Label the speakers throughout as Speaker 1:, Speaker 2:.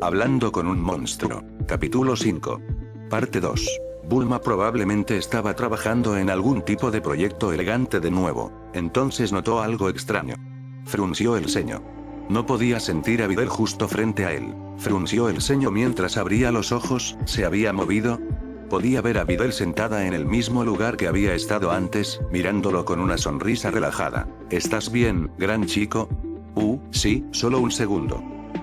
Speaker 1: Hablando con un monstruo. Capítulo 5. Parte 2. Bulma probablemente estaba trabajando en algún tipo de proyecto elegante de nuevo. Entonces notó algo extraño. Frunció el ceño. No podía sentir a Videl justo frente a él. Frunció el ceño mientras abría los ojos. ¿Se había movido? Podía ver a Videl sentada en el mismo lugar que había estado antes, mirándolo con una sonrisa relajada. ¿Estás bien, gran chico? Sí, solo un segundo.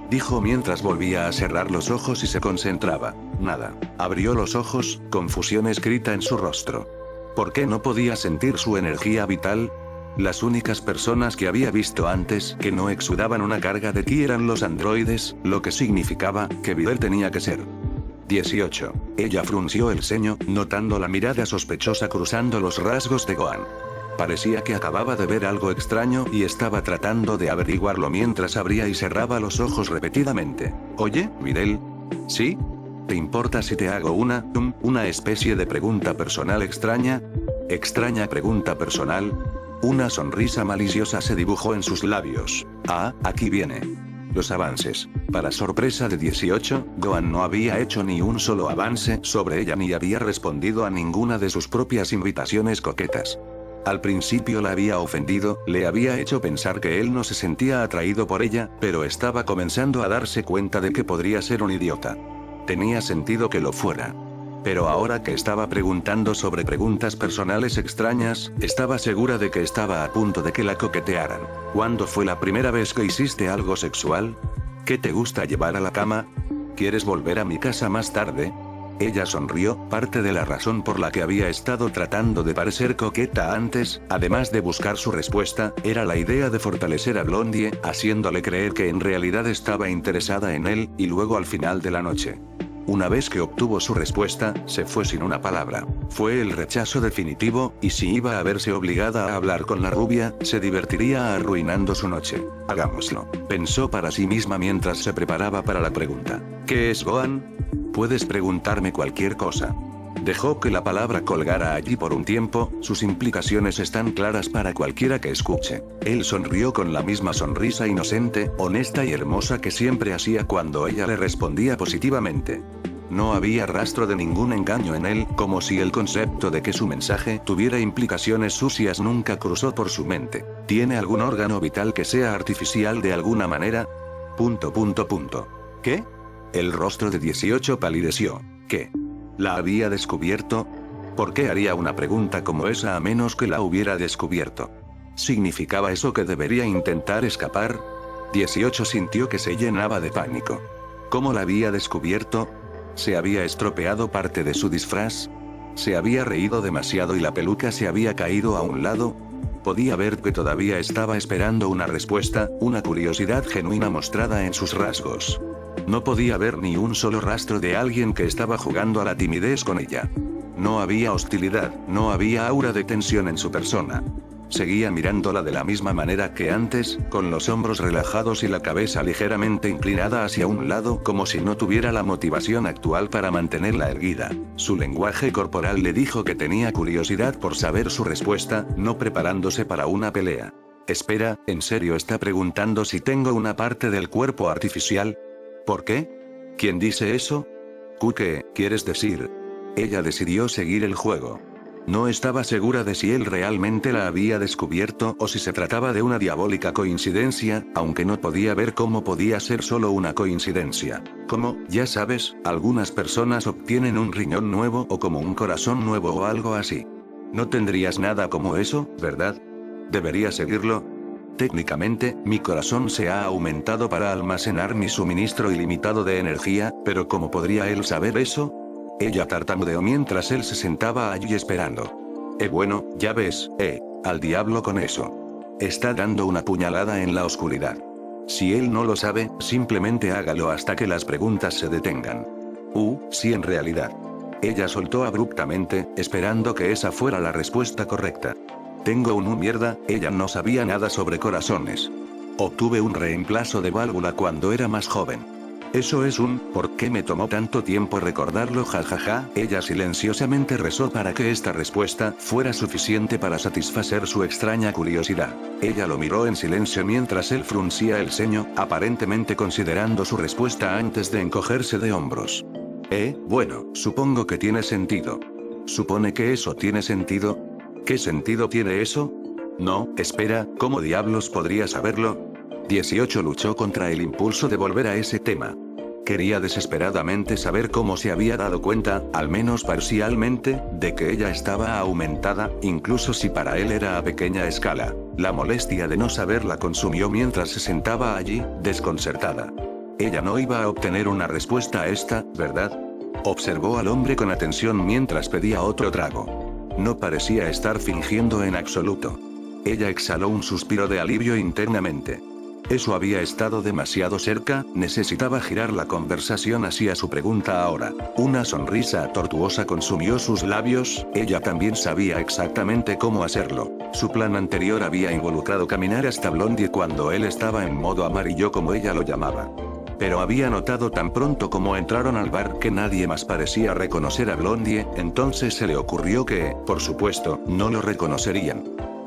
Speaker 1: Dijo mientras volvía a cerrar los ojos y se concentraba. Nada. Abrió los ojos, confusión escrita en su rostro. ¿Por qué no podía sentir su energía vital? Las únicas personas que había visto antes que no exudaban una carga de ki eran los androides, lo que significaba que Videl tenía que ser 18. Ella frunció el ceño, notando la mirada sospechosa cruzando los rasgos de Gohan. Parecía que acababa de ver algo extraño y estaba tratando de averiguarlo mientras abría y cerraba los ojos repetidamente. Oye, Videl. ¿Sí? ¿Te importa si te hago una especie de pregunta personal extraña? ¿Extraña pregunta personal? Una sonrisa maliciosa se dibujó en sus labios. Aquí viene. Los avances. Para sorpresa de 18, Gohan no había hecho ni un solo avance sobre ella ni había respondido a ninguna de sus propias invitaciones coquetas. Al principio la había ofendido, le había hecho pensar que él no se sentía atraído por ella, pero estaba comenzando a darse cuenta de que podría ser un idiota. Tenía sentido que lo fuera. Pero ahora que estaba preguntando sobre preguntas personales extrañas, estaba segura de que estaba a punto de que la coquetearan. ¿Cuándo fue la primera vez que hiciste algo sexual? ¿Qué te gusta llevar a la cama? ¿Quieres volver a mi casa más tarde? Ella sonrió, parte de la razón por la que había estado tratando de parecer coqueta antes, además de buscar su respuesta, era la idea de fortalecer a Blondie, haciéndole creer que en realidad estaba interesada en él, y luego al final de la noche. Una vez que obtuvo su respuesta, se fue sin una palabra. Fue el rechazo definitivo, y si iba a verse obligada a hablar con la rubia, se divertiría arruinando su noche. Hagámoslo. Pensó para sí misma mientras se preparaba para la pregunta. ¿Qué es Gohan? Puedes preguntarme cualquier cosa. Dejó que la palabra colgara allí por un tiempo, sus implicaciones están claras para cualquiera que escuche. Él sonrió con la misma sonrisa inocente, honesta y hermosa que siempre hacía cuando ella le respondía positivamente. No había rastro de ningún engaño en él, como si el concepto de que su mensaje tuviera implicaciones sucias nunca cruzó por su mente. ¿Tiene algún órgano vital que sea artificial de alguna manera? ¿Qué? El rostro de 18 palideció. ¿Qué? ¿La había descubierto? ¿Por qué haría una pregunta como esa a menos que la hubiera descubierto? ¿Significaba eso que debería intentar escapar? 18 sintió que se llenaba de pánico. ¿Cómo la había descubierto? ¿Se había estropeado parte de su disfraz? ¿Se había reído demasiado y la peluca se había caído a un lado? Podía ver que todavía estaba esperando una respuesta, una curiosidad genuina mostrada en sus rasgos. No podía ver ni un solo rastro de alguien que estaba jugando a la timidez con ella. No había hostilidad, no había aura de tensión en su persona. Seguía mirándola de la misma manera que antes, con los hombros relajados y la cabeza ligeramente inclinada hacia un lado como si no tuviera la motivación actual para mantenerla erguida. Su lenguaje corporal le dijo que tenía curiosidad por saber su respuesta, no preparándose para una pelea. Espera, ¿en serio está preguntando si tengo una parte del cuerpo artificial? ¿Por qué? ¿Quién dice eso? ¿Qué quieres decir? Ella decidió seguir el juego. No estaba segura de si él realmente la había descubierto o si se trataba de una diabólica coincidencia, aunque no podía ver cómo podía ser solo una coincidencia. Como, ya sabes, algunas personas obtienen un riñón nuevo o como un corazón nuevo o algo así. No tendrías nada como eso, ¿verdad? ¿Debería seguirlo? Técnicamente, mi corazón se ha aumentado para almacenar mi suministro ilimitado de energía, pero ¿cómo podría él saber eso? Ella tartamudeó mientras él se sentaba allí esperando. Bueno, ya ves, al diablo con eso. Está dando una puñalada en la oscuridad. Si él no lo sabe, simplemente hágalo hasta que las preguntas se detengan. Sí en realidad. Ella soltó abruptamente, esperando que esa fuera la respuesta correcta. Tengo un mierda, ella no sabía nada sobre corazones. Obtuve un reemplazo de válvula cuando era más joven. Eso es ¿por qué me tomó tanto tiempo recordarlo? Jajaja. Ella silenciosamente rezó para que esta respuesta fuera suficiente para satisfacer su extraña curiosidad. Ella lo miró en silencio mientras él fruncía el ceño, aparentemente considerando su respuesta antes de encogerse de hombros. Bueno, supongo que tiene sentido. ¿Supone que eso tiene sentido? ¿Qué sentido tiene eso? No, espera, ¿cómo diablos podría saberlo? 18 luchó contra el impulso de volver a ese tema. Quería desesperadamente saber cómo se había dado cuenta, al menos parcialmente, de que ella estaba aumentada, incluso si para él era a pequeña escala. La molestia de no saber la consumió mientras se sentaba allí, desconcertada. Ella no iba a obtener una respuesta a esta, ¿verdad? Observó al hombre con atención mientras pedía otro trago. No parecía estar fingiendo en absoluto. Ella exhaló un suspiro de alivio internamente. Eso había estado demasiado cerca, necesitaba girar la conversación hacia su pregunta ahora. Una sonrisa tortuosa consumió sus labios, ella también sabía exactamente cómo hacerlo. Su plan anterior había involucrado caminar hasta Blondie cuando él estaba en modo amarillo como ella lo llamaba. Pero había notado tan pronto como entraron al bar que nadie más parecía reconocer a Blondie, entonces se le ocurrió que, por supuesto, no lo reconocerían.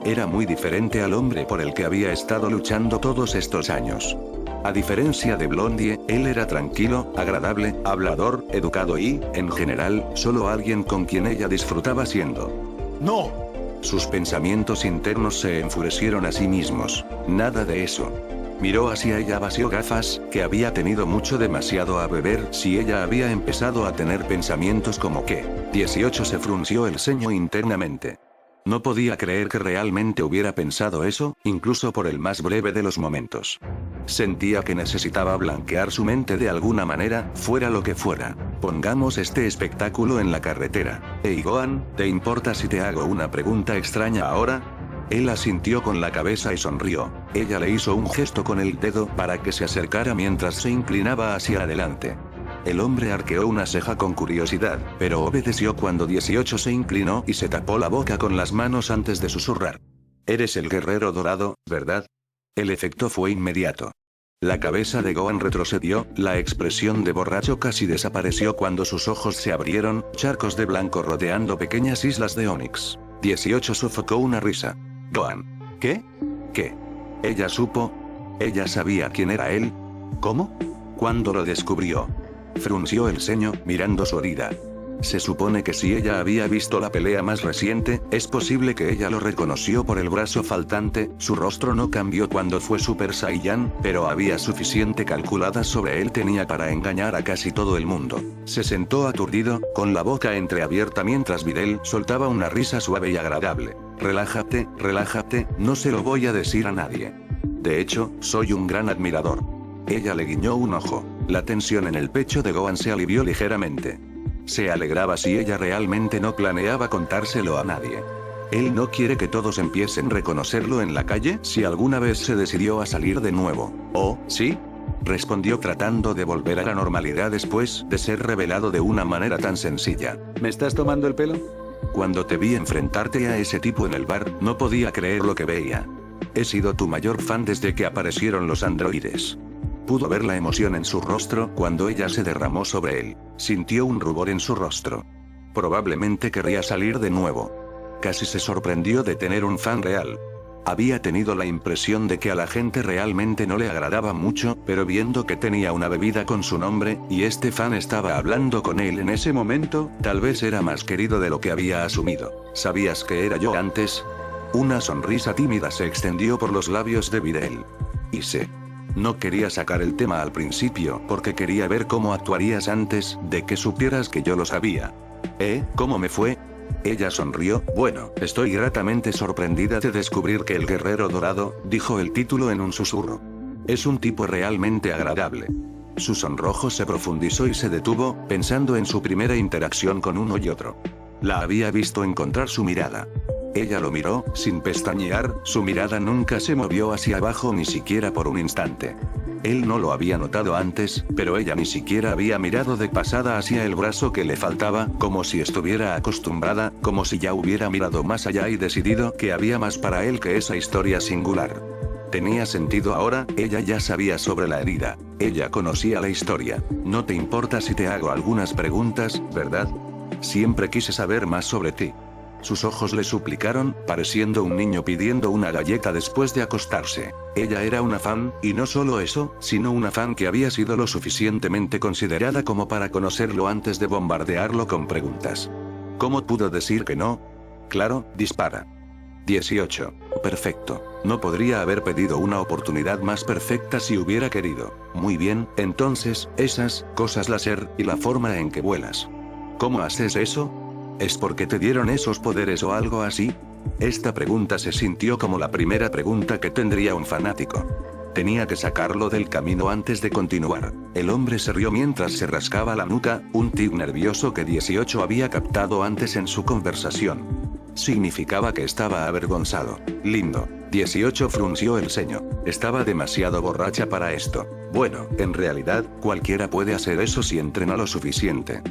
Speaker 1: Era muy diferente al hombre por el que había estado luchando todos estos años. A diferencia de Blondie, él era tranquilo, agradable, hablador, educado y, en general, solo alguien con quien ella disfrutaba siendo. ¡No! Sus pensamientos internos se enfurecieron a sí mismos. Nada de eso. Miró hacia ella, vació gafas, que había tenido demasiado a beber si ella había empezado a tener pensamientos como que. 18 se frunció el ceño internamente. No podía creer que realmente hubiera pensado eso, incluso por el más breve de los momentos. Sentía que necesitaba blanquear su mente de alguna manera, fuera lo que fuera. Pongamos este espectáculo en la carretera. Gohan, ¿te importa si te hago una pregunta extraña ahora? Él asintió con la cabeza y sonrió. Ella le hizo un gesto con el dedo para que se acercara mientras se inclinaba hacia adelante. El hombre arqueó una ceja con curiosidad, pero obedeció cuando 18 se inclinó y se tapó la boca con las manos antes de susurrar. Eres el guerrero dorado, ¿verdad? El efecto fue inmediato. La cabeza de Gohan retrocedió, la expresión de borracho casi desapareció cuando sus ojos se abrieron, charcos de blanco rodeando pequeñas islas de Onix. 18 sofocó una risa. Gohan. ¿Qué? ¿Qué? Ella supo. Ella sabía quién era él. ¿Cómo? ¿Cuándo lo descubrió? Frunció el ceño, mirando su herida. Se supone que si ella había visto la pelea más reciente, es posible que ella lo reconoció por el brazo faltante. Su rostro no cambió cuando fue Super Saiyan, pero había suficiente calculada sobre él tenía para engañar a casi todo el mundo. Se sentó aturdido, con la boca entreabierta mientras Videl soltaba una risa suave y agradable. Relájate, relájate, no se lo voy a decir a nadie. De hecho, soy un gran admirador. Ella le guiñó un ojo. La tensión en el pecho de Gohan se alivió ligeramente. Se alegraba si ella realmente no planeaba contárselo a nadie. Él no quiere que todos empiecen a reconocerlo en la calle si alguna vez se decidió a salir de nuevo. ¿Oh, sí? Respondió tratando de volver a la normalidad después de ser revelado de una manera tan sencilla. ¿Me estás tomando el pelo? Cuando te vi enfrentarte a ese tipo en el bar, no podía creer lo que veía. He sido tu mayor fan desde que aparecieron los androides. Pudo ver la emoción en su rostro cuando ella se derramó sobre él. Sintió un rubor en su rostro. Probablemente querría salir de nuevo. Casi se sorprendió de tener un fan real. Había tenido la impresión de que a la gente realmente no le agradaba mucho, pero viendo que tenía una bebida con su nombre, y este fan estaba hablando con él en ese momento, tal vez era más querido de lo que había asumido. ¿Sabías que era yo antes? Una sonrisa tímida se extendió por los labios de Videl. Y sé. No quería sacar el tema al principio porque quería ver cómo actuarías antes de que supieras que yo lo sabía. ¿Cómo me fue? Ella sonrió. Bueno, estoy gratamente sorprendida de descubrir que el guerrero dorado, dijo el título en un susurro. Es un tipo realmente agradable. Su sonrojo se profundizó y se detuvo, pensando en su primera interacción con uno y otro. La había visto encontrar su mirada. Ella lo miró, sin pestañear, su mirada nunca se movió hacia abajo ni siquiera por un instante. Él no lo había notado antes, pero ella ni siquiera había mirado de pasada hacia el brazo que le faltaba, como si estuviera acostumbrada, como si ya hubiera mirado más allá y decidido que había más para él que esa historia singular. Tenía sentido ahora, ella ya sabía sobre la herida. Ella conocía la historia. No te importa si te hago algunas preguntas, ¿verdad? Siempre quise saber más sobre ti. Sus ojos le suplicaron, pareciendo un niño pidiendo una galleta después de acostarse. Ella era una fan, y no solo eso, sino una fan que había sido lo suficientemente considerada como para conocerlo antes de bombardearlo con preguntas. ¿Cómo pudo decir que no? Claro, dispara. 18. Perfecto. No podría haber pedido una oportunidad más perfecta si hubiera querido. Muy bien, entonces, esas cosas láser y la forma en que vuelas. ¿Cómo haces eso? ¿Es porque te dieron esos poderes o algo así? Esta pregunta se sintió como la primera pregunta que tendría un fanático. Tenía que sacarlo del camino antes de continuar. El hombre se rió mientras se rascaba la nuca, un tic nervioso que 18 había captado antes en su conversación. Significaba que estaba avergonzado. Lindo. 18 frunció el ceño. Estaba demasiado borracha para esto. Bueno, en realidad, cualquiera puede hacer eso si entrena lo suficiente.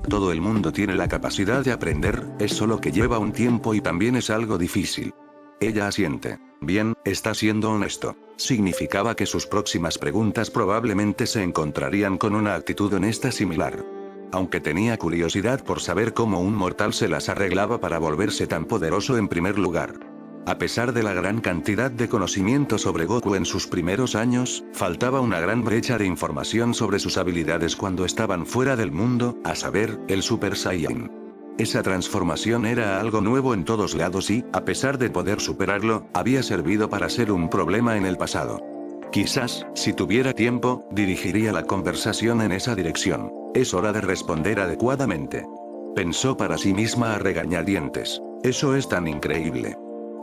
Speaker 1: Todo el mundo tiene la capacidad de aprender, es solo que lleva un tiempo y también es algo difícil. Ella asiente. Bien, está siendo honesto. Significaba que sus próximas preguntas probablemente se encontrarían con una actitud honesta similar. Aunque tenía curiosidad por saber cómo un mortal se las arreglaba para volverse tan poderoso en primer lugar. A pesar de la gran cantidad de conocimiento sobre Goku en sus primeros años, faltaba una gran brecha de información sobre sus habilidades cuando estaban fuera del mundo, a saber, el Super Saiyan. Esa transformación era algo nuevo en todos lados y, a pesar de poder superarlo, había servido para ser un problema en el pasado. Quizás, si tuviera tiempo, dirigiría la conversación en esa dirección. Es hora de responder adecuadamente. Pensó para sí misma a regañadientes. Eso es tan increíble.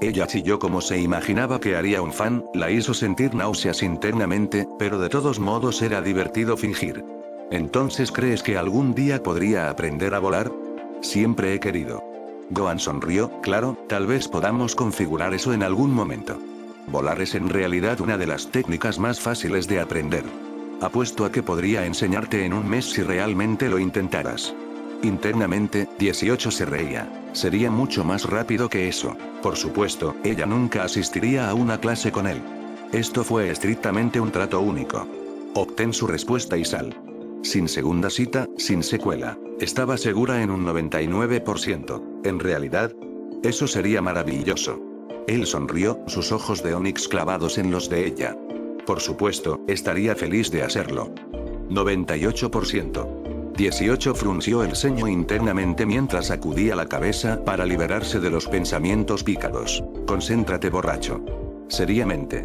Speaker 1: Ella chilló como se imaginaba que haría un fan, la hizo sentir náuseas internamente, pero de todos modos era divertido fingir. ¿Entonces crees que algún día podría aprender a volar? Siempre he querido. Gohan sonrió, claro, tal vez podamos configurar eso en algún momento. Volar es en realidad una de las técnicas más fáciles de aprender. Apuesto a que podría enseñarte en un mes si realmente lo intentaras. Internamente, 18 se reía. Sería mucho más rápido que eso. Por supuesto, ella nunca asistiría a una clase con él. Esto fue estrictamente un trato único. Obtén su respuesta y sal. Sin segunda cita, sin secuela. Estaba segura en un 99%. En realidad, eso sería maravilloso. Él sonrió, sus ojos de onix clavados en los de ella. Por supuesto, estaría feliz de hacerlo. 98%. 18 frunció el ceño internamente mientras sacudía la cabeza para liberarse de los pensamientos pícaros. Concéntrate, borracho. Seriamente.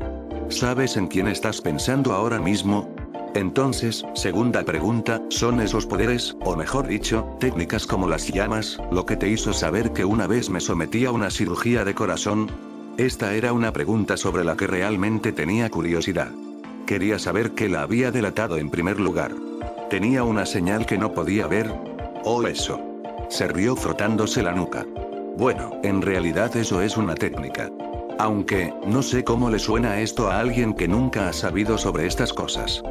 Speaker 1: ¿Sabes en quién estás pensando ahora mismo? Entonces, segunda pregunta, ¿son esos poderes, o mejor dicho, técnicas como las llamas, lo que te hizo saber que una vez me sometí a una cirugía de corazón? Esta era una pregunta sobre la que realmente tenía curiosidad. Quería saber qué la había delatado en primer lugar. ¿Tenía una señal que no podía ver? ¿O eso? Se rió frotándose la nuca. Bueno, en realidad eso es una técnica. Aunque, no sé cómo le suena esto a alguien que nunca ha sabido sobre estas cosas.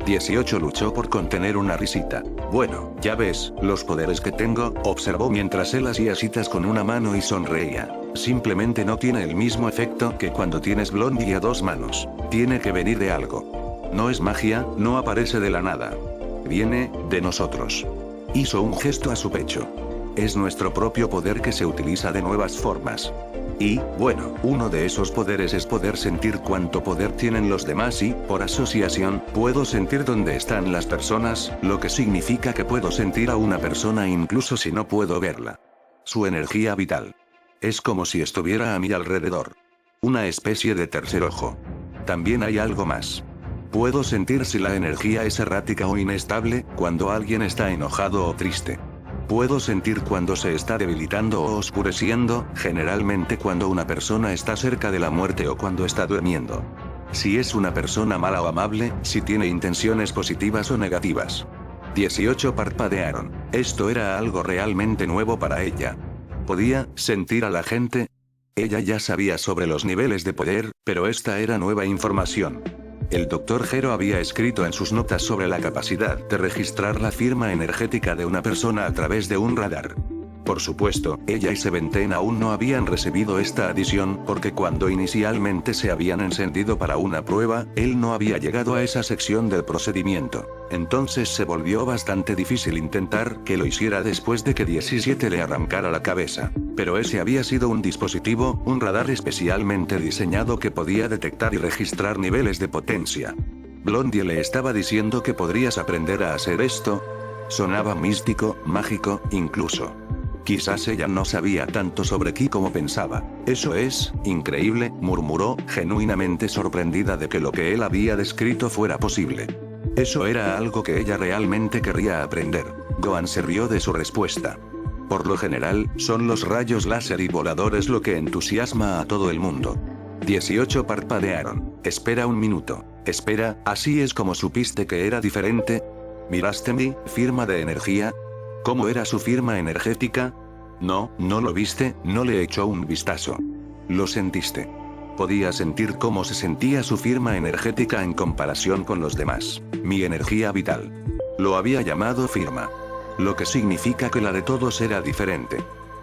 Speaker 1: 18 luchó por contener una risita. Bueno, ya ves, los poderes que tengo, observó mientras él hacía citas con una mano y sonreía. Simplemente no tiene el mismo efecto que cuando tienes Blondie a dos manos. Tiene que venir de algo. No es magia, no aparece de la nada. Viene, de nosotros. Hizo un gesto a su pecho. Es nuestro propio poder que se utiliza de nuevas formas. Y, bueno, uno de esos poderes es poder sentir cuánto poder tienen los demás y, por asociación, puedo sentir dónde están las personas, lo que significa que puedo sentir a una persona incluso si no puedo verla. Su energía vital. Es como si estuviera a mi alrededor. Una especie de tercer ojo. También hay algo más. Puedo sentir si la energía es errática o inestable, cuando alguien está enojado o triste. Puedo sentir cuando se está debilitando o oscureciendo, generalmente cuando una persona está cerca de la muerte o cuando está durmiendo. Si es una persona mala o amable, si tiene intenciones positivas o negativas. 18 parpadearon. Esto era algo realmente nuevo para ella. ¿Podía sentir a la gente? Ella ya sabía sobre los niveles de poder, pero esta era nueva información. El Dr. Gero había escrito en sus notas sobre la capacidad de registrar la firma energética de una persona a través de un radar. Por supuesto, ella y Seventeen aún no habían recibido esta adición porque cuando inicialmente se habían encendido para una prueba, él no había llegado a esa sección del procedimiento. Entonces se volvió bastante difícil intentar que lo hiciera después de que 17 le arrancara la cabeza. Pero ese había sido un dispositivo, un radar especialmente diseñado que podía detectar y registrar niveles de potencia. Blondie le estaba diciendo que podrías aprender a hacer esto. Sonaba místico, mágico, incluso. Quizás ella no sabía tanto sobre Ki como pensaba. Eso es, increíble, murmuró, genuinamente sorprendida de que lo que él había descrito fuera posible. Eso era algo que ella realmente querría aprender. Gohan se rió de su respuesta. Por lo general, son los rayos láser y voladores lo que entusiasma a todo el mundo. 18 parpadearon. Espera un minuto. Espera, ¿así es como supiste que era diferente? ¿Miraste mi firma de energía? ¿Cómo era su firma energética? No, no lo viste, no le echó un vistazo. Lo sentiste. Podía sentir cómo se sentía su firma energética en comparación con los demás. Mi energía vital. Lo había llamado firma. Lo que significa que la de todos era diferente.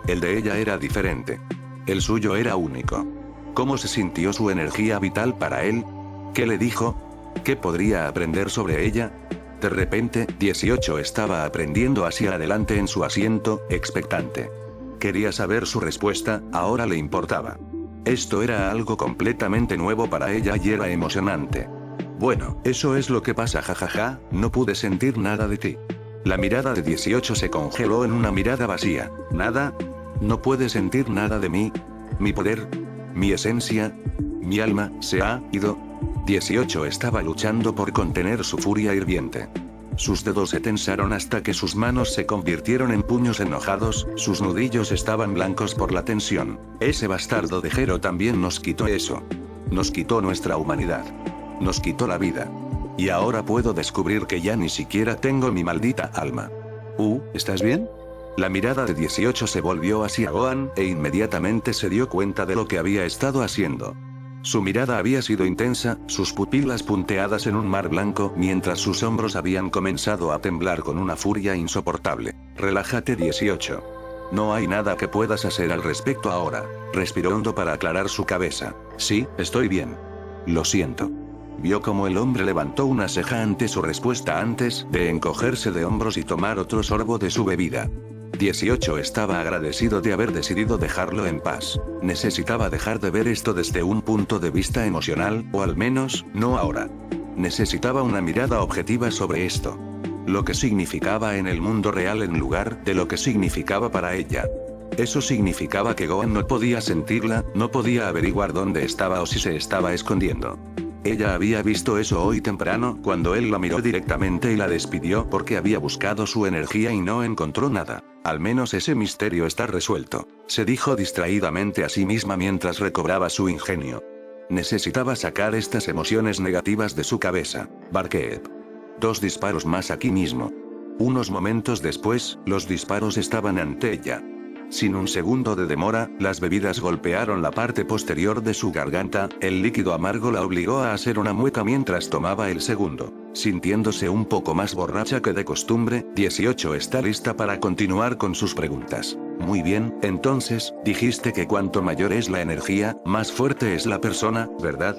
Speaker 1: El de ella era diferente. El suyo era único. ¿Cómo se sintió su energía vital para él? ¿Qué le dijo? ¿Qué podría aprender sobre ella? De repente, 18 estaba aprendiendo hacia adelante en su asiento, expectante. Quería saber su respuesta, ahora le importaba. Esto era algo completamente nuevo para ella y era emocionante. Bueno, eso es lo que pasa, jajaja, no pude sentir nada de ti. La mirada de 18 se congeló en una mirada vacía. ¿Nada? ¿No puede sentir nada de mí? ¿Mi poder? ¿Mi esencia? ¿Mi alma se ha ido? 18 estaba luchando por contener su furia hirviente. Sus dedos se tensaron hasta que sus manos se convirtieron en puños enojados, sus nudillos estaban blancos por la tensión. Ese bastardo de Gero también nos quitó eso. Nos quitó nuestra humanidad. Nos quitó la vida. Y ahora puedo descubrir que ya ni siquiera tengo mi maldita alma. ¿Estás bien? La mirada de 18 se volvió hacia Gohan, e inmediatamente se dio cuenta de lo que había estado haciendo. Su mirada había sido intensa, sus pupilas punteadas en un mar blanco, mientras sus hombros habían comenzado a temblar con una furia insoportable. Relájate 18. No hay nada que puedas hacer al respecto ahora. Respiró hondo para aclarar su cabeza. Sí, estoy bien. Lo siento. Vio cómo el hombre levantó una ceja ante su respuesta antes de encogerse de hombros y tomar otro sorbo de su bebida. 18 estaba agradecido de haber decidido dejarlo en paz. Necesitaba dejar de ver esto desde un punto de vista emocional, o al menos, no ahora. Necesitaba una mirada objetiva sobre esto. Lo que significaba en el mundo real en lugar de lo que significaba para ella. Eso significaba que Gohan no podía sentirla, no podía averiguar dónde estaba o si se estaba escondiendo. Ella había visto eso hoy temprano, cuando él la miró directamente y la despidió porque había buscado su energía y no encontró nada. Al menos ese misterio está resuelto, se dijo distraídamente a sí misma mientras recobraba su ingenio. Necesitaba sacar estas emociones negativas de su cabeza. Barkeep. 2 disparos más aquí mismo. Unos momentos después, los disparos estaban ante ella. Sin un segundo de demora, las bebidas golpearon la parte posterior de su garganta, el líquido amargo la obligó a hacer una mueca mientras tomaba el segundo. Sintiéndose un poco más borracha que de costumbre, 18 está lista para continuar con sus preguntas. Muy bien, entonces, dijiste que cuanto mayor es la energía, más fuerte es la persona, ¿verdad?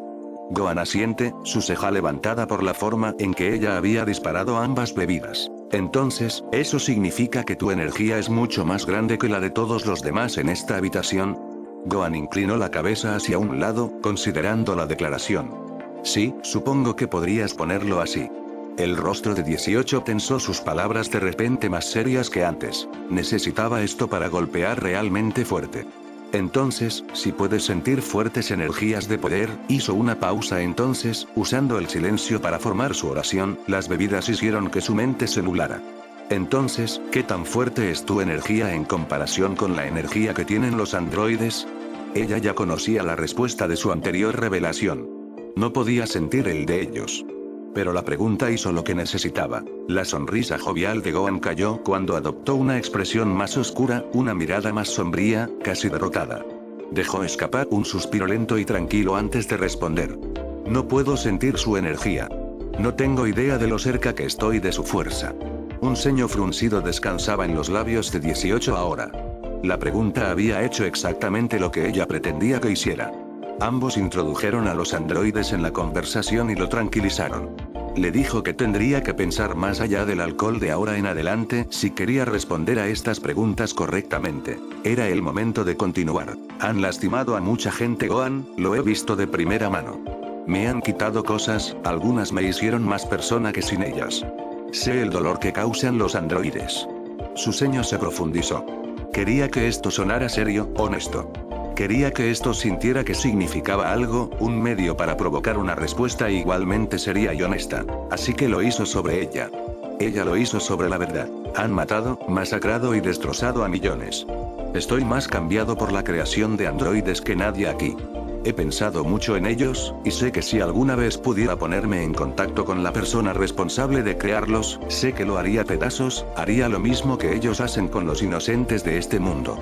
Speaker 1: Gohan asiente, su ceja levantada por la forma en que ella había disparado ambas bebidas. Entonces, ¿eso significa que tu energía es mucho más grande que la de todos los demás en esta habitación? Gohan inclinó la cabeza hacia un lado, considerando la declaración. Sí, supongo que podrías ponerlo así. El rostro de 18 tensó, sus palabras de repente más serias que antes. Necesitaba esto para golpear realmente fuerte. Entonces, si puedes sentir fuertes energías de poder, hizo una pausa entonces, usando el silencio para formar su oración, las bebidas hicieron que su mente se nublara. Entonces, ¿qué tan fuerte es tu energía en comparación con la energía que tienen los androides? Ella ya conocía la respuesta de su anterior revelación. No podía sentir el de ellos. Pero la pregunta hizo lo que necesitaba. La sonrisa jovial de Gohan cayó cuando adoptó una expresión más oscura, una mirada más sombría, casi derrotada. Dejó escapar un suspiro lento y tranquilo antes de responder. No puedo sentir su energía. No tengo idea de lo cerca que estoy de su fuerza. Un ceño fruncido descansaba en los labios de 18 ahora. La pregunta había hecho exactamente lo que ella pretendía que hiciera. Ambos introdujeron a los androides en la conversación y lo tranquilizaron. Le dijo que tendría que pensar más allá del alcohol de ahora en adelante si quería responder a estas preguntas correctamente. Era el momento de continuar. Han lastimado a mucha gente, Gohan, lo he visto de primera mano. Me han quitado cosas, algunas me hicieron más persona que sin ellas. Sé el dolor que causan los androides. Su ceño se profundizó. Quería que esto sonara serio, honesto. Quería que esto sintiera que significaba algo, un medio para provocar una respuesta igualmente seria y honesta. Así que lo hizo sobre ella. Ella lo hizo sobre la verdad. Han matado, masacrado y destrozado a millones. Estoy más cambiado por la creación de androides que nadie aquí. He pensado mucho en ellos, y sé que si alguna vez pudiera ponerme en contacto con la persona responsable de crearlos, sé que lo haría pedazos, haría lo mismo que ellos hacen con los inocentes de este mundo.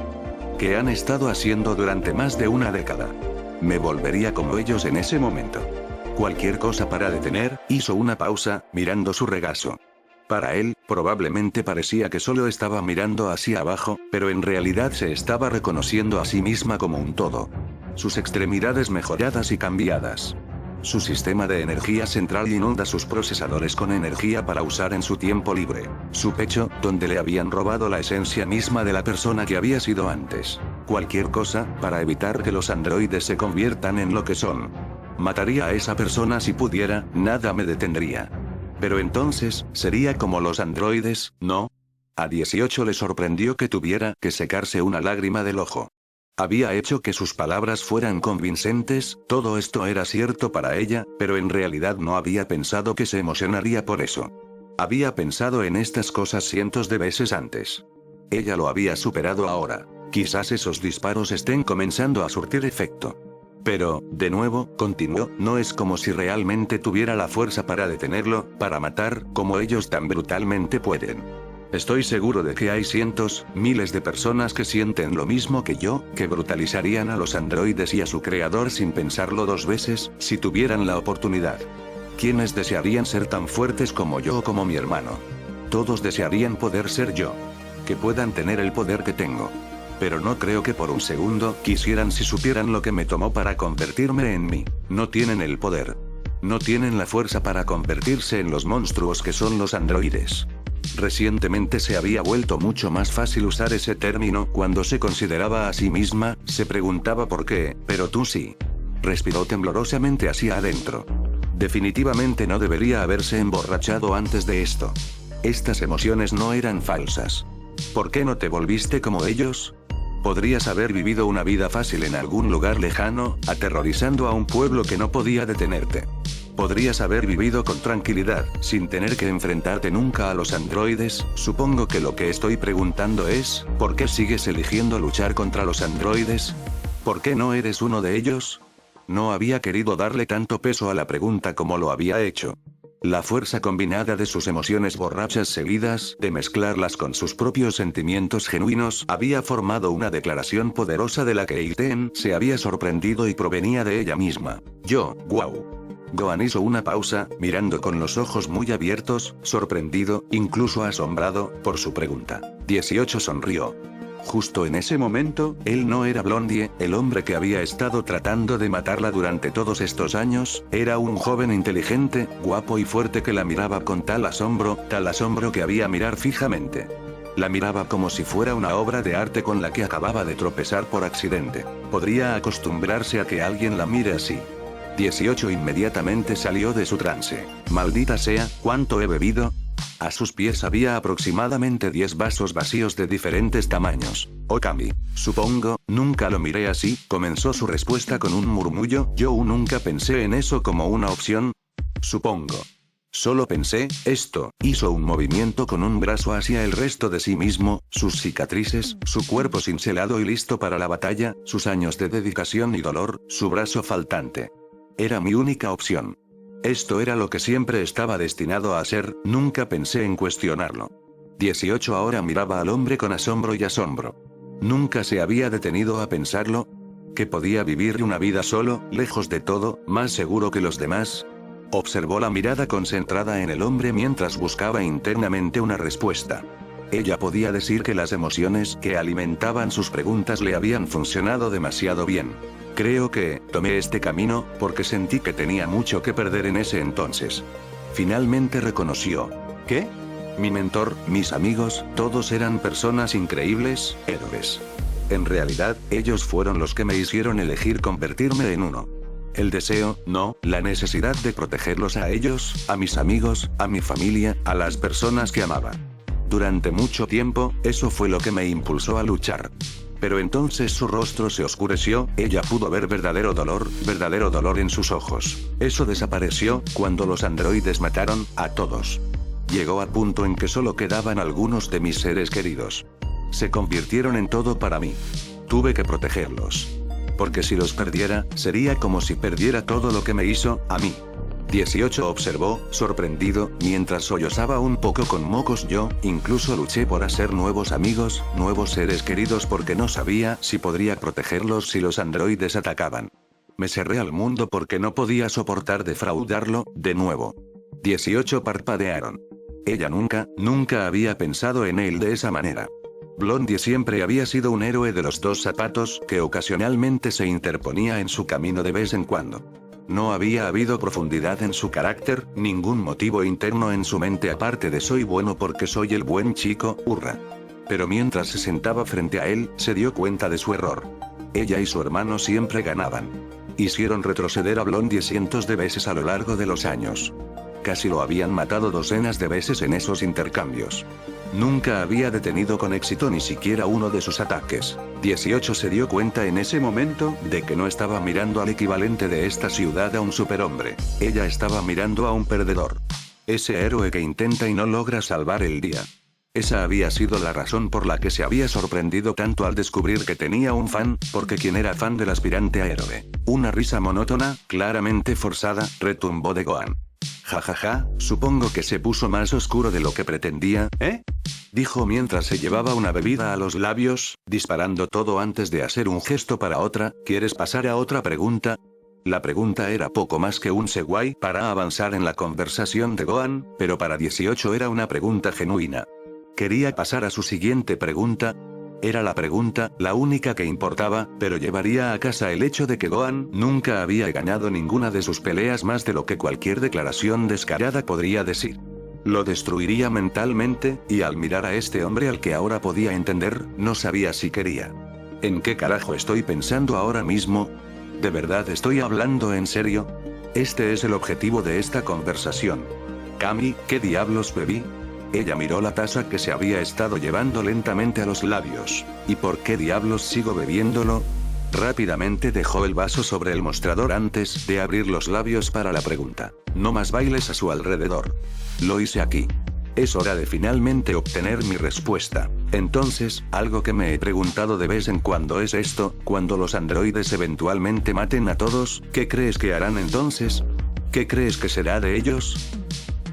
Speaker 1: Que han estado haciendo durante más de una década. Me volvería como ellos en ese momento. Cualquier cosa para detener, hizo una pausa, mirando su regazo. Para él, probablemente parecía que solo estaba mirando hacia abajo, pero en realidad se estaba reconociendo a sí misma como un todo. Sus extremidades mejoradas y cambiadas. Su sistema de energía central inunda sus procesadores con energía para usar en su tiempo libre. Su pecho, donde le habían robado la esencia misma de la persona que había sido antes. Cualquier cosa, para evitar que los androides se conviertan en lo que son. Mataría a esa persona si pudiera, nada me detendría. Pero entonces, sería como los androides, ¿no? A 18 le sorprendió que tuviera que secarse una lágrima del ojo. Había hecho que sus palabras fueran convincentes, todo esto era cierto para ella, pero en realidad no había pensado que se emocionaría por eso. Había pensado en estas cosas cientos de veces antes. Ella lo había superado ahora. Quizás esos disparos estén comenzando a surtir efecto. Pero, de nuevo, continuó, no es como si realmente tuviera la fuerza para detenerlo, para matar, como ellos tan brutalmente pueden. Estoy seguro de que hay cientos, miles de personas que sienten lo mismo que yo, que brutalizarían a los androides y a su creador sin pensarlo dos veces, si tuvieran la oportunidad. ¿Quiénes desearían ser tan fuertes como yo o como mi hermano? Todos desearían poder ser yo. Que puedan tener el poder que tengo. Pero no creo que por un segundo quisieran si supieran lo que me tomó para convertirme en mí. No tienen el poder. No tienen la fuerza para convertirse en los monstruos que son los androides. Recientemente se había vuelto mucho más fácil usar ese término cuando se consideraba a sí misma, se preguntaba por qué, pero tú sí. Respiró temblorosamente hacia adentro. Definitivamente no debería haberse emborrachado antes de esto. Estas emociones no eran falsas. ¿Por qué no te volviste como ellos? Podrías haber vivido una vida fácil en algún lugar lejano, aterrorizando a un pueblo que no podía detenerte. Podrías haber vivido con tranquilidad, sin tener que enfrentarte nunca a los androides. Supongo que lo que estoy preguntando es, ¿por qué sigues eligiendo luchar contra los androides? ¿Por qué no eres uno de ellos? No había querido darle tanto peso a la pregunta como lo había hecho. La fuerza combinada de sus emociones borrachas seguidas, de mezclarlas con sus propios sentimientos genuinos, había formado una declaración poderosa de la que Eiten se había sorprendido y provenía de ella misma. Wow. Gohan hizo una pausa, mirando con los ojos muy abiertos, sorprendido, incluso asombrado, por su pregunta. 18 sonrió. Justo en ese momento, él no era Blondie, el hombre que había estado tratando de matarla durante todos estos años, era un joven inteligente, guapo y fuerte que la miraba con tal asombro que había mirar fijamente. La miraba como si fuera una obra de arte con la que acababa de tropezar por accidente. Podría acostumbrarse a que alguien la mire así. 18 inmediatamente salió de su trance. Maldita sea, ¿cuánto he bebido? A sus pies había aproximadamente 10 vasos vacíos de diferentes tamaños. Okami. Supongo, nunca lo miré así, comenzó su respuesta con un murmullo, yo nunca pensé en eso como una opción. Supongo. Solo pensé, esto, hizo un movimiento con un brazo hacia el resto de sí mismo, sus cicatrices, su cuerpo cincelado y listo para la batalla, sus años de dedicación y dolor, su brazo faltante. Era mi única opción. Esto era lo que siempre estaba destinado a ser, nunca pensé en cuestionarlo. 18 ahora miraba al hombre con asombro y asombro. Nunca se había detenido a pensarlo. ¿Que podía vivir una vida solo, lejos de todo, más seguro que los demás? Observó la mirada concentrada en el hombre mientras buscaba internamente una respuesta. Ella podía decir que las emociones que alimentaban sus preguntas le habían funcionado demasiado bien. Creo que tomé este camino porque sentí que tenía mucho que perder en ese entonces. Finalmente reconoció. ¿Qué? Mi mentor, mis amigos, todos eran personas increíbles, héroes. En realidad, ellos fueron los que me hicieron elegir convertirme en uno. El deseo, no, la necesidad de protegerlos a ellos, a mis amigos, a mi familia, a las personas que amaba. Durante mucho tiempo, eso fue lo que me impulsó a luchar. Pero entonces su rostro se oscureció, ella pudo ver verdadero dolor en sus ojos. Eso desapareció cuando los androides mataron a todos. Llegó al punto en que solo quedaban algunos de mis seres queridos. Se convirtieron en todo para mí. Tuve que protegerlos. Porque si los perdiera, sería como si perdiera todo lo que me hizo a mí. 18 observó, sorprendido, mientras sollozaba un poco con mocos. Yo, incluso luché por hacer nuevos amigos, nuevos seres queridos porque no sabía si podría protegerlos si los androides atacaban. Me cerré al mundo porque no podía soportar defraudarlo, de nuevo. 18 parpadearon. Ella nunca había pensado en él de esa manera. Blondie siempre había sido un héroe de los dos zapatos que ocasionalmente se interponía en su camino de vez en cuando. No había habido profundidad en su carácter, ningún motivo interno en su mente aparte de soy bueno porque soy el buen chico, hurra. Pero mientras se sentaba frente a él, se dio cuenta de su error. Ella y su hermano siempre ganaban. Hicieron retroceder a Blondie cientos de veces a lo largo de los años. Casi lo habían matado docenas de veces en esos intercambios. Nunca había detenido con éxito ni siquiera uno de sus ataques. 18 se dio cuenta en ese momento de que no estaba mirando al equivalente de esta ciudad a un superhombre. Ella estaba mirando a un perdedor. Ese héroe que intenta y no logra salvar el día. Esa había sido la razón por la que se había sorprendido tanto al descubrir que tenía un fan, porque quien era fan del aspirante a héroe. Una risa monótona, claramente forzada, retumbó de Gohan. Jajaja, supongo que se puso más oscuro de lo que pretendía, ¿eh? Dijo mientras se llevaba una bebida a los labios, disparando todo antes de hacer un gesto para otra. ¿Quieres pasar a otra pregunta? La pregunta era poco más que un segue para avanzar en la conversación de Gohan, pero para 18 era una pregunta genuina. Quería pasar a su siguiente pregunta. Era la pregunta, la única que importaba, pero llevaría a casa el hecho de que Gohan nunca había ganado ninguna de sus peleas más de lo que cualquier declaración descarada podría decir. Lo destruiría mentalmente, y al mirar a este hombre al que ahora podía entender, no sabía si quería. ¿En qué carajo estoy pensando ahora mismo? ¿De verdad estoy hablando en serio? Este es el objetivo de esta conversación. Kami, ¿qué diablos bebí? Ella miró la taza que se había estado llevando lentamente a los labios. ¿Y por qué diablos sigo bebiéndolo? Rápidamente dejó el vaso sobre el mostrador antes de abrir los labios para la pregunta. No más bailes a su alrededor. Lo hice aquí. Es hora de finalmente obtener mi respuesta. Entonces, algo que me he preguntado de vez en cuando es esto, cuando los androides eventualmente maten a todos, ¿qué crees que harán entonces? ¿Qué crees que será de ellos?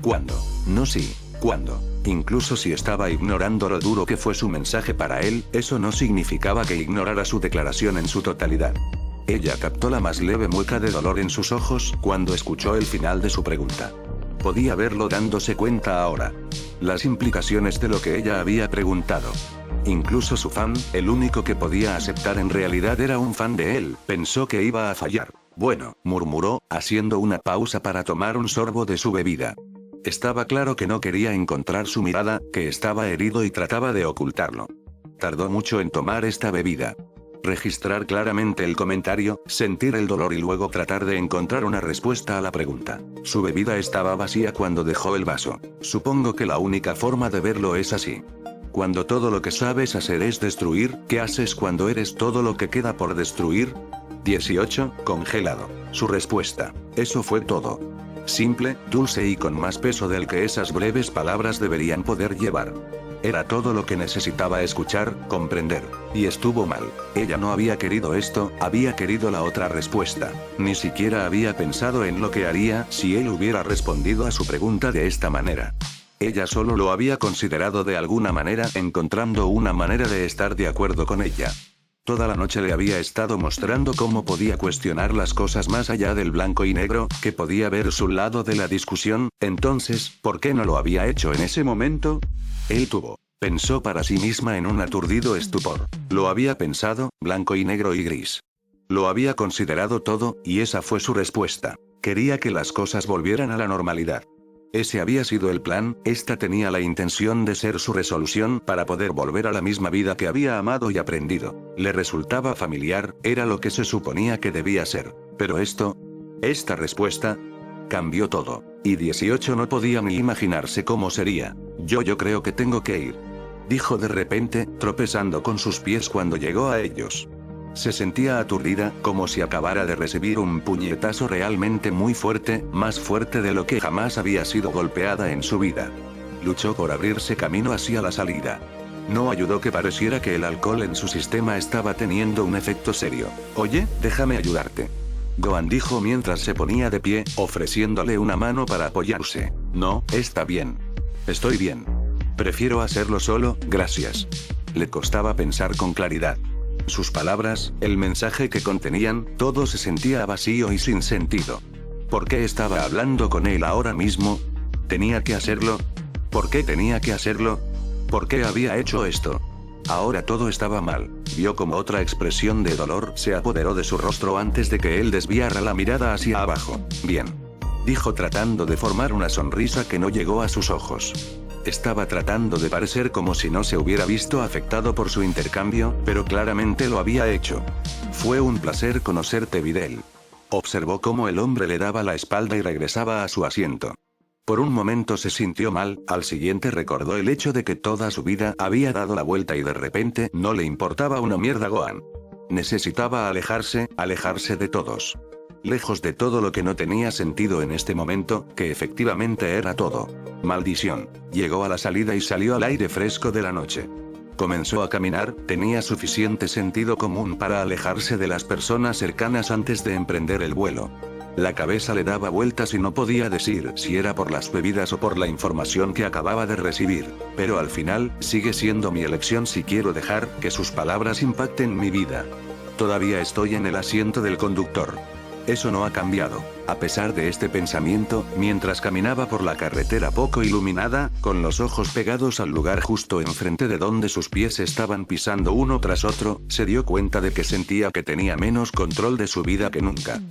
Speaker 1: ¿Cuándo? No sí. ¿Cuándo? Incluso si estaba ignorando lo duro que fue su mensaje para él, eso no significaba que ignorara su declaración en su totalidad. Ella captó la más leve mueca de dolor en sus ojos cuando escuchó el final de su pregunta. Podía verlo dándose cuenta ahora. Las implicaciones de lo que ella había preguntado. Incluso su fan, el único que podía aceptar en realidad era un fan de él, pensó que iba a fallar. Bueno, murmuró, haciendo una pausa para tomar un sorbo de su bebida. Estaba claro que no quería encontrar su mirada, que estaba herido y trataba de ocultarlo. Tardó mucho en tomar esta bebida. Registrar claramente el comentario, sentir el dolor y luego tratar de encontrar una respuesta a la pregunta. Su bebida estaba vacía cuando dejó el vaso. Supongo que la única forma de verlo es así. Cuando todo lo que sabes hacer es destruir, ¿qué haces cuando eres todo lo que queda por destruir? 18, congelado. Su respuesta. Eso fue todo. Simple, dulce y con más peso del que esas breves palabras deberían poder llevar. Era todo lo que necesitaba escuchar, comprender. Y estuvo mal. Ella no había querido esto, había querido la otra respuesta. Ni siquiera había pensado en lo que haría si él hubiera respondido a su pregunta de esta manera. Ella solo lo había considerado de alguna manera, encontrando una manera de estar de acuerdo con ella. Toda la noche le había estado mostrando cómo podía cuestionar las cosas más allá del blanco y negro, que podía ver su lado de la discusión. Entonces, ¿por qué no lo había hecho en ese momento? Él tuvo Pensó para sí misma en un aturdido estupor. Lo había pensado, blanco y negro y gris. Lo había considerado todo, y esa fue su respuesta. Quería que las cosas volvieran a la normalidad. Ese había sido el plan, esta tenía la intención de ser su resolución para poder volver a la misma vida que había amado y aprendido. Le resultaba familiar, era lo que se suponía que debía ser. Pero esta respuesta, cambió todo. Y 18 no podía ni imaginarse cómo sería. Yo creo que tengo que ir. Dijo de repente, tropezando con sus pies cuando llegó a ellos. Se sentía aturdida, como si acabara de recibir un puñetazo realmente muy fuerte, más fuerte de lo que jamás había sido golpeada en su vida. Luchó por abrirse camino hacia la salida. No ayudó que pareciera que el alcohol en su sistema estaba teniendo un efecto serio. Oye, déjame ayudarte. Gohan dijo mientras se ponía de pie, ofreciéndole una mano para apoyarse. No, está bien. Estoy bien. Prefiero hacerlo solo, gracias. Le costaba pensar con claridad. Sus palabras, el mensaje que contenían, todo se sentía vacío y sin sentido. ¿Por qué estaba hablando con él ahora mismo? ¿Tenía que hacerlo? ¿Por qué tenía que hacerlo? ¿Por qué había hecho esto? Ahora todo estaba mal. Vio como otra expresión de dolor se apoderó de su rostro antes de que él desviara la mirada hacia abajo. Bien. Dijo tratando de formar una sonrisa que no llegó a sus ojos. Estaba tratando de parecer como si no se hubiera visto afectado por su intercambio, pero claramente lo había hecho. Fue un placer conocerte, Videl. Observó cómo el hombre le daba la espalda y regresaba a su asiento. Por un momento se sintió mal, al siguiente recordó el hecho de que toda su vida había dado la vuelta y de repente no le importaba una mierda Gohan. Necesitaba alejarse de todos. Lejos de todo lo que no tenía sentido en este momento, que efectivamente era todo. Maldición. Llegó a la salida y salió al aire fresco de la noche. Comenzó a caminar, tenía suficiente sentido común para alejarse de las personas cercanas antes de emprender el vuelo. La cabeza le daba vueltas y no podía decir si era por las bebidas o por la información que acababa de recibir, pero al final, sigue siendo mi elección si quiero dejar que sus palabras impacten mi vida. Todavía estoy en el asiento del conductor. Eso no ha cambiado. A pesar de este pensamiento, mientras caminaba por la carretera poco iluminada, con los ojos pegados al lugar justo enfrente de donde sus pies estaban pisando uno tras otro, se dio cuenta de que sentía que tenía menos control de su vida que nunca.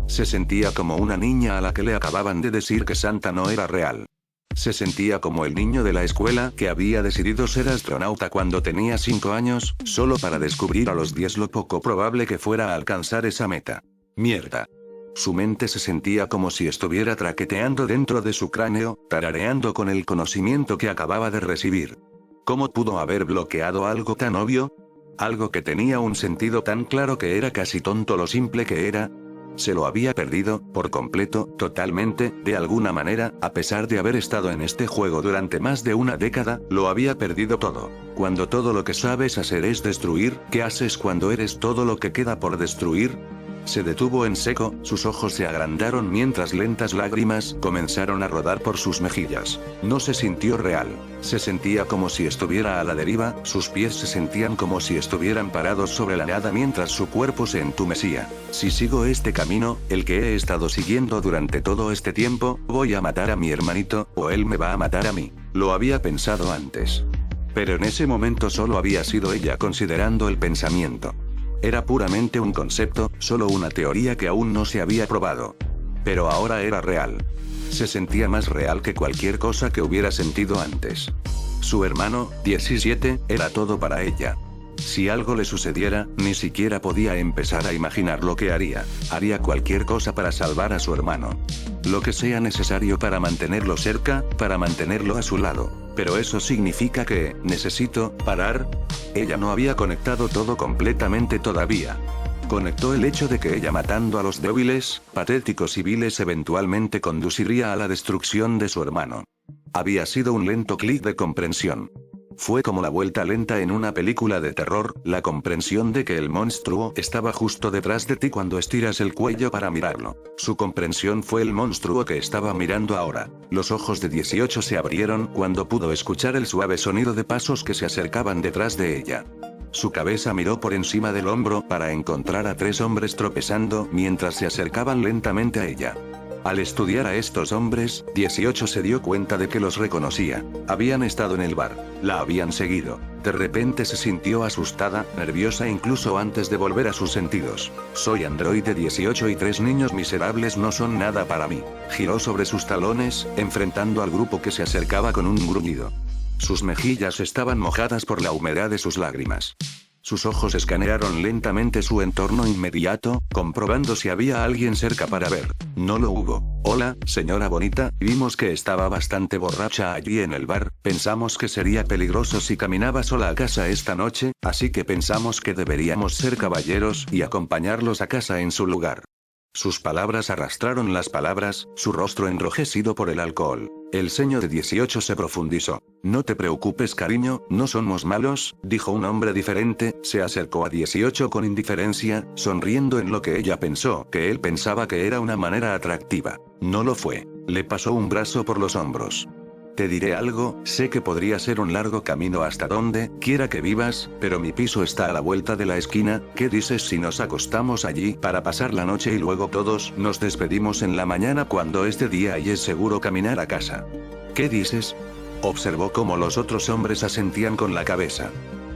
Speaker 1: Se sentía como una niña a la que le acababan de decir que Santa no era real. Se sentía como el niño de la escuela que había decidido ser astronauta cuando tenía 5 años, solo para descubrir a los 10 lo poco probable que fuera a alcanzar esa meta. Mierda. Su mente se sentía como si estuviera traqueteando dentro de su cráneo, tarareando con el conocimiento que acababa de recibir. ¿Cómo pudo haber bloqueado algo tan obvio? Algo que tenía un sentido tan claro que era casi tonto lo simple que era. Se lo había perdido, por completo, totalmente, de alguna manera, a pesar de haber estado en este juego durante más de una década, lo había perdido todo. Cuando todo lo que sabes hacer es destruir, ¿qué haces cuando eres todo lo que queda por destruir? Se detuvo en seco, sus ojos se agrandaron mientras lentas lágrimas comenzaron a rodar por sus mejillas. No se sintió real. Se sentía como si estuviera a la deriva, sus pies se sentían como si estuvieran parados sobre la nada mientras su cuerpo se entumecía. Si sigo este camino, el que he estado siguiendo durante todo este tiempo, voy a matar a mi hermanito, o él me va a matar a mí. Lo había pensado antes. Pero en ese momento solo había sido ella considerando el pensamiento. Era puramente un concepto, solo una teoría que aún no se había probado. Pero ahora era real. Se sentía más real que cualquier cosa que hubiera sentido antes. Su hermano, 17, era todo para ella. Si algo le sucediera, ni siquiera podía empezar a imaginar lo que haría. Haría cualquier cosa para salvar a su hermano. Lo que sea necesario para mantenerlo cerca, para mantenerlo a su lado. Pero eso significa que, necesito, parar. Ella no había conectado todo completamente todavía. Conectó el hecho de que ella matando a los débiles, patéticos y viles eventualmente conduciría a la destrucción de su hermano. Había sido un lento clic de comprensión. Fue como la vuelta lenta en una película de terror, la comprensión de que el monstruo estaba justo detrás de ti cuando estiras el cuello para mirarlo. Su comprensión fue el monstruo que estaba mirando ahora. Los ojos de 18 se abrieron cuando pudo escuchar el suave sonido de pasos que se acercaban detrás de ella. Su cabeza miró por encima del hombro para encontrar a 3 hombres tropezando mientras se acercaban lentamente a ella. Al estudiar a estos hombres, 18 se dio cuenta de que los reconocía. Habían estado en el bar. La habían seguido. De repente se sintió asustada, nerviosa incluso antes de volver a sus sentidos. Soy androide 18 y 3 niños miserables no son nada para mí. Giró sobre sus talones, enfrentando al grupo que se acercaba con un gruñido. Sus mejillas estaban mojadas por la humedad de sus lágrimas. Sus ojos escanearon lentamente su entorno inmediato, comprobando si había alguien cerca para ver. No lo hubo. Hola, señora bonita, vimos que estaba bastante borracha allí en el bar, pensamos que sería peligroso si caminaba sola a casa esta noche, así que pensamos que deberíamos ser caballeros y acompañarlos a casa en su lugar. Sus palabras arrastraron las palabras, su rostro enrojecido por el alcohol. El ceño de 18 se profundizó. No te preocupes cariño, no somos malos, dijo un hombre diferente, se acercó a 18 con indiferencia, sonriendo en lo que ella pensó que él pensaba que era una manera atractiva. No lo fue. Le pasó un brazo por los hombros. Te diré algo, sé que podría ser un largo camino hasta donde quiera que vivas, pero mi piso está a la vuelta de la esquina, ¿qué dices si nos acostamos allí para pasar la noche y luego todos nos despedimos en la mañana cuando es de día y es seguro caminar a casa? ¿Qué dices? Observó cómo los otros hombres asentían con la cabeza.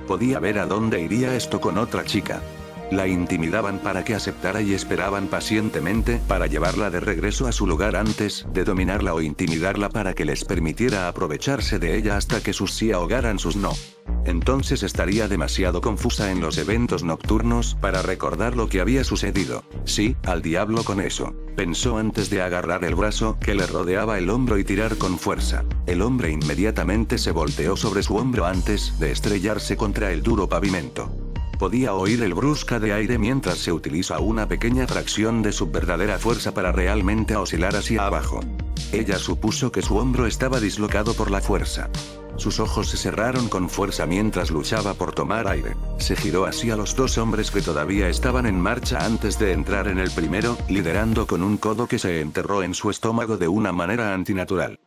Speaker 1: Podía ver a dónde iría esto con otra chica. La intimidaban para que aceptara y esperaban pacientemente para llevarla de regreso a su lugar antes de dominarla o intimidarla para que les permitiera aprovecharse de ella hasta que sus sí ahogaran sus no. Entonces estaría demasiado confusa en los eventos nocturnos para recordar lo que había sucedido. Sí, al diablo con eso, pensó antes de agarrar el brazo que le rodeaba el hombro y tirar con fuerza. El hombre inmediatamente se volteó sobre su hombro antes de estrellarse contra el duro pavimento. Podía oír el brusca de aire mientras se utiliza una pequeña fracción de su verdadera fuerza para realmente oscilar hacia abajo. Ella supuso que su hombro estaba dislocado por la fuerza. Sus ojos se cerraron con fuerza mientras luchaba por tomar aire. Se giró hacia los dos hombres que todavía estaban en marcha antes de entrar en el primero, liderando con un codo que se enterró en su estómago de una manera antinatural.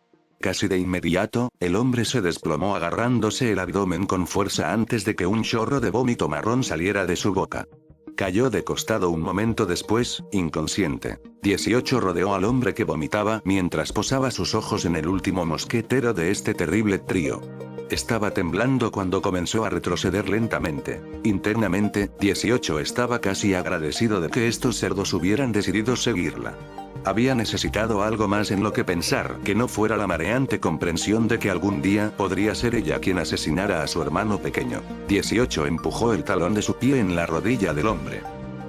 Speaker 1: Casi de inmediato, el hombre se desplomó agarrándose el abdomen con fuerza antes de que un chorro de vómito marrón saliera de su boca. Cayó de costado un momento después, inconsciente. 18 rodeó al hombre que vomitaba mientras posaba sus ojos en el último mosquetero de este terrible trío. Estaba temblando cuando comenzó a retroceder lentamente. Internamente, 18 estaba casi agradecido de que estos cerdos hubieran decidido seguirla. Había necesitado algo más en lo que pensar que no fuera la mareante comprensión de que algún día podría ser ella quien asesinara a su hermano pequeño. 18 empujó el talón de su pie en la rodilla del hombre.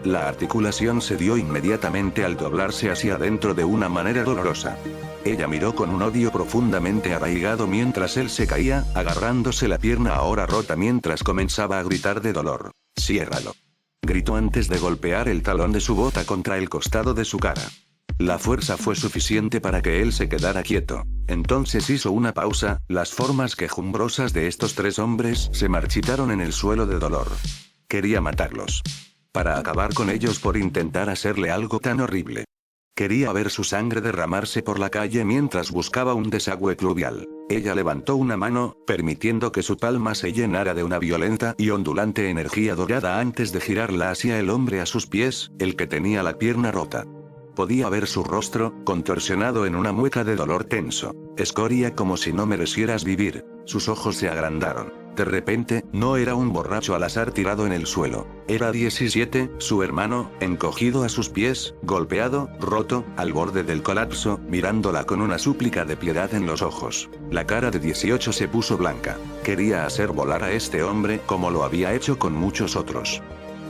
Speaker 1: La articulación se dio inmediatamente al doblarse hacia adentro de una manera dolorosa. Ella miró con un odio profundamente arraigado mientras él se caía, agarrándose la pierna ahora rota mientras comenzaba a gritar de dolor. «Ciérralo», gritó antes de golpear el talón de su bota contra el costado de su cara. La fuerza fue suficiente para que él se quedara quieto. Entonces hizo una pausa, las formas quejumbrosas de estos tres hombres se marchitaron en el suelo de dolor. Quería matarlos. Para acabar con ellos por intentar hacerle algo tan horrible. Quería ver su sangre derramarse por la calle mientras buscaba un desagüe pluvial. Ella levantó una mano, permitiendo que su palma se llenara de una violenta y ondulante energía dorada antes de girarla hacia el hombre a sus pies, el que tenía la pierna rota. Podía ver su rostro, contorsionado en una mueca de dolor tenso. Escoria como si no merecieras vivir. Sus ojos se agrandaron. De repente, no era un borracho al azar tirado en el suelo. Era 17, su hermano, encogido a sus pies, golpeado, roto, al borde del colapso, mirándola con una súplica de piedad en los ojos. La cara de 18 se puso blanca. Quería hacer volar a este hombre como lo había hecho con muchos otros.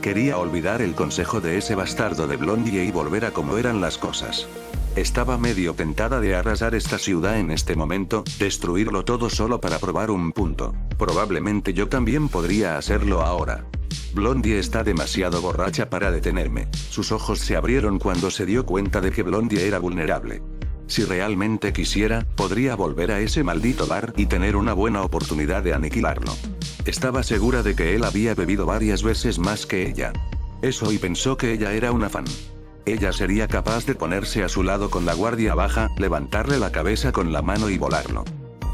Speaker 1: Quería olvidar el consejo de ese bastardo de Blondie y volver a como eran las cosas. Estaba medio tentada de arrasar esta ciudad en este momento, destruirlo todo solo para probar un punto. Probablemente yo también podría hacerlo ahora. Blondie está demasiado borracha para detenerme. Sus ojos se abrieron cuando se dio cuenta de que Blondie era vulnerable. Si realmente quisiera, podría volver a ese maldito bar y tener una buena oportunidad de aniquilarlo. Estaba segura de que él había bebido varias veces más que ella. Eso y pensó que ella era una fan. Ella sería capaz de ponerse a su lado con la guardia baja, levantarle la cabeza con la mano y volarlo.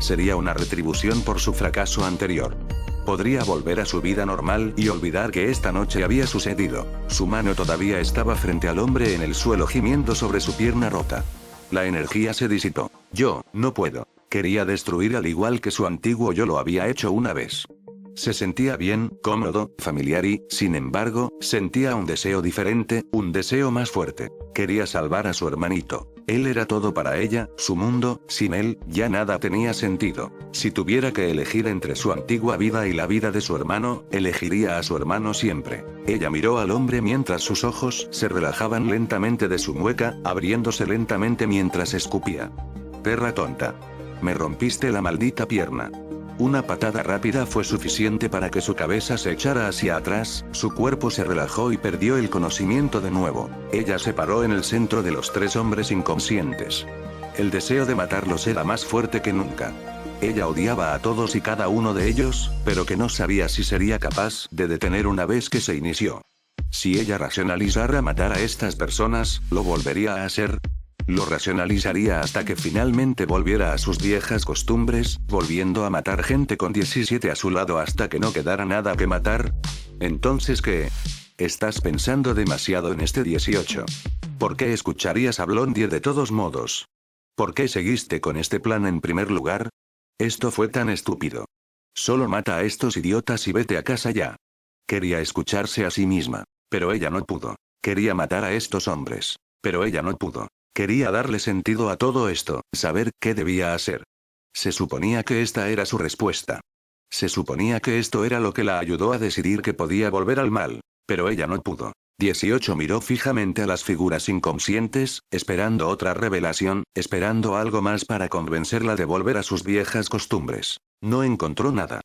Speaker 1: Sería una retribución por su fracaso anterior. Podría volver a su vida normal y olvidar que esta noche había sucedido. Su mano todavía estaba frente al hombre en el suelo gimiendo sobre su pierna rota. La energía se disipó. Yo, no puedo. Quería destruir al igual que su antiguo yo lo había hecho una vez. Se sentía bien, cómodo, familiar y, sin embargo, sentía un deseo diferente, un deseo más fuerte. Quería salvar a su hermanito. Él era todo para ella, su mundo, sin él, ya nada tenía sentido. Si tuviera que elegir entre su antigua vida y la vida de su hermano, elegiría a su hermano siempre. Ella miró al hombre mientras sus ojos se relajaban lentamente de su mueca, abriéndose lentamente mientras escupía. Perra tonta. Me rompiste la maldita pierna. Una patada rápida fue suficiente para que su cabeza se echara hacia atrás, su cuerpo se relajó y perdió el conocimiento de nuevo. Ella se paró en el centro de los 3 hombres inconscientes. El deseo de matarlos era más fuerte que nunca. Ella odiaba a todos y cada uno de ellos, pero que no sabía si sería capaz de detener una vez que se inició. Si ella racionalizara matar a estas personas, ¿lo volvería a hacer? Lo racionalizaría hasta que finalmente volviera a sus viejas costumbres, volviendo a matar gente con 17 a su lado hasta que no quedara nada que matar. Entonces, ¿qué? Estás pensando demasiado en este 18. ¿Por qué escucharías a Blondie de todos modos? ¿Por qué seguiste con este plan en primer lugar? Esto fue tan estúpido. Solo mata a estos idiotas y vete a casa ya. Quería escucharse a sí misma, pero ella no pudo. Quería matar a estos hombres, pero ella no pudo. Quería darle sentido a todo esto, saber qué debía hacer. Se suponía que esta era su respuesta. Se suponía que esto era lo que la ayudó a decidir que podía volver al mal, pero ella no pudo. 18 miró fijamente a las figuras inconscientes, esperando otra revelación, esperando algo más para convencerla de volver a sus viejas costumbres. No encontró nada.